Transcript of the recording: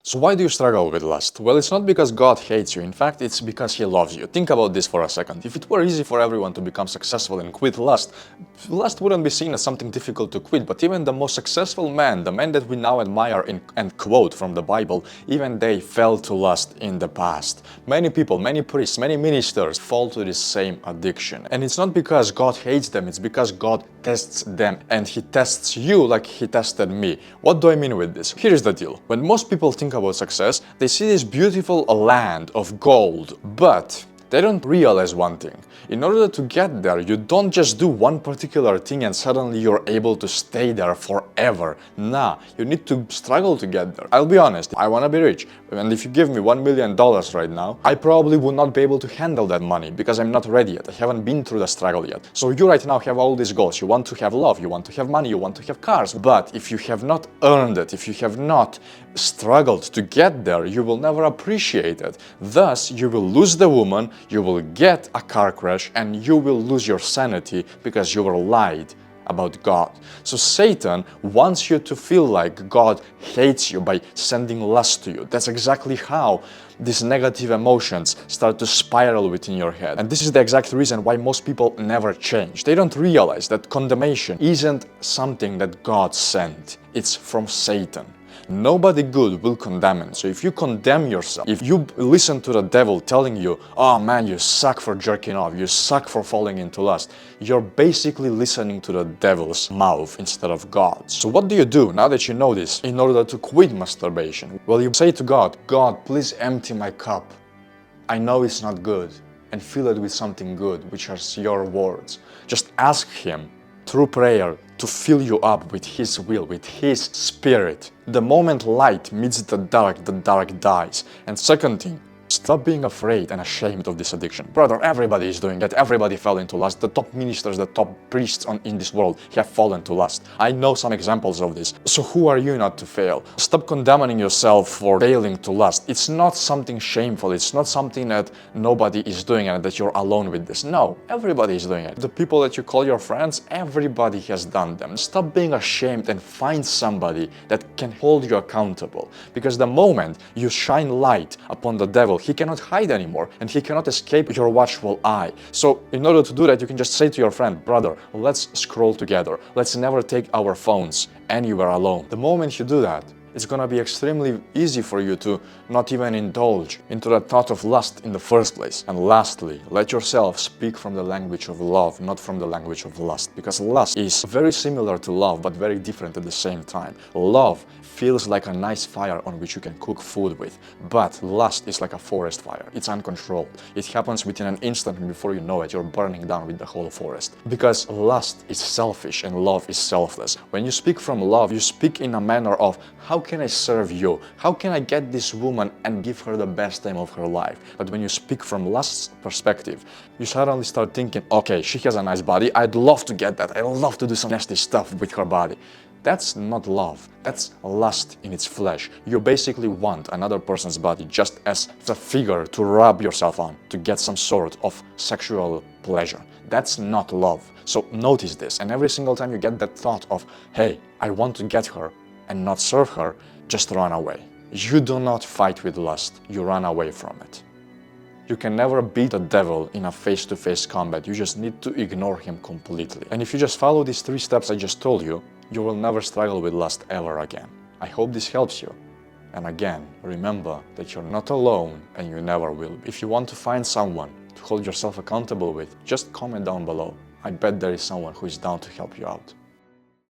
So why do you struggle with lust? Well, it's not because God hates you. In fact, it's because He loves you. Think about this for a second. If it were easy for everyone to become successful and quit lust, lust wouldn't be seen as something difficult to quit. But even the most successful men, the men that we now admire and quote from the Bible, even they fell to lust in the past. Many people, many priests, many ministers fall to this same addiction. And it's not because God hates them, it's because God tests them. And He tests you like He tested me. What do I mean with this? Here's the deal. When most people think about success, they see this beautiful land of gold, but they don't realize one thing. In order to get there, you don't just do one particular thing and suddenly you're able to stay there forever. Nah, you need to struggle to get there. I'll be honest, I wanna be rich. And if you give me $1 million right now, I probably would not be able to handle that money because I'm not ready yet. I haven't been through the struggle yet. So you right now have all these goals. You want to have love, you want to have money, you want to have cars. But if you have not earned it, if you have not struggled to get there, you will never appreciate it. Thus, you will lose the woman, you will get a car crash, and you will lose your sanity because you were lied about God. So Satan wants you to feel like God hates you by sending lust to you. That's exactly how these negative emotions start to spiral within your head. And this is the exact reason why most people never change. They don't realize that condemnation isn't something that God sent. It's from Satan. Nobody good will condemn it. So if you condemn yourself, if you listen to the devil telling you, oh man, you suck for jerking off, you suck for falling into lust, you're basically listening to the devil's mouth instead of God. So what do you do now that you know this in order to quit masturbation? Well, you say to God, God, please empty my cup. I know it's not good, and fill it with something good, which are your words. Just ask Him through prayer to fill you up with His will, with His Spirit. The moment light meets the dark dies. And second thing, stop being afraid and ashamed of this addiction. Brother, everybody is doing it. Everybody fell into lust. The top ministers, the top priests in this world have fallen to lust. I know some examples of this. So who are you not to fail? Stop condemning yourself for failing to lust. It's not something shameful. It's not something that nobody is doing and that you're alone with this. No, everybody is doing it. The people that you call your friends, everybody has done them. Stop being ashamed and find somebody that can hold you accountable. Because the moment you shine light upon the devil, he cannot hide anymore and he cannot escape your watchful eye. So in order to do that, you can just say to your friend, brother, let's scroll together. Let's never take our phones anywhere alone. The moment you do that, it's gonna be extremely easy for you to not even indulge into the thought of lust in the first place. And lastly, let yourself speak from the language of love, not from the language of lust. Because lust is very similar to love, but very different at the same time. Love feels like a nice fire on which you can cook food with. But lust is like a forest fire. It's uncontrolled. It happens within an instant, and before you know it, you're burning down with the whole forest. Because lust is selfish and love is selfless. When you speak from love, you speak in a manner of, how can I serve you? How can I get this woman and give her the best time of her life? But when you speak from lust's perspective, you suddenly start thinking, okay, she has a nice body, I'd love to get that, I'd love to do some nasty stuff with her body. That's not love, that's lust in its flesh. You basically want another person's body just as a figure to rub yourself on, to get some sort of sexual pleasure. That's not love. So notice this, and every single time you get that thought of, hey, I want to get her and not serve her, just run away. You do not fight with lust, you run away from it. You can never beat the devil in a face-to-face combat, you just need to ignore him completely. And if you just follow these 3 steps I just told you, you will never struggle with lust ever again. I hope this helps you. And again, remember that you're not alone and you never will. If you want to find someone to hold yourself accountable with, just comment down below. I bet there is someone who is down to help you out.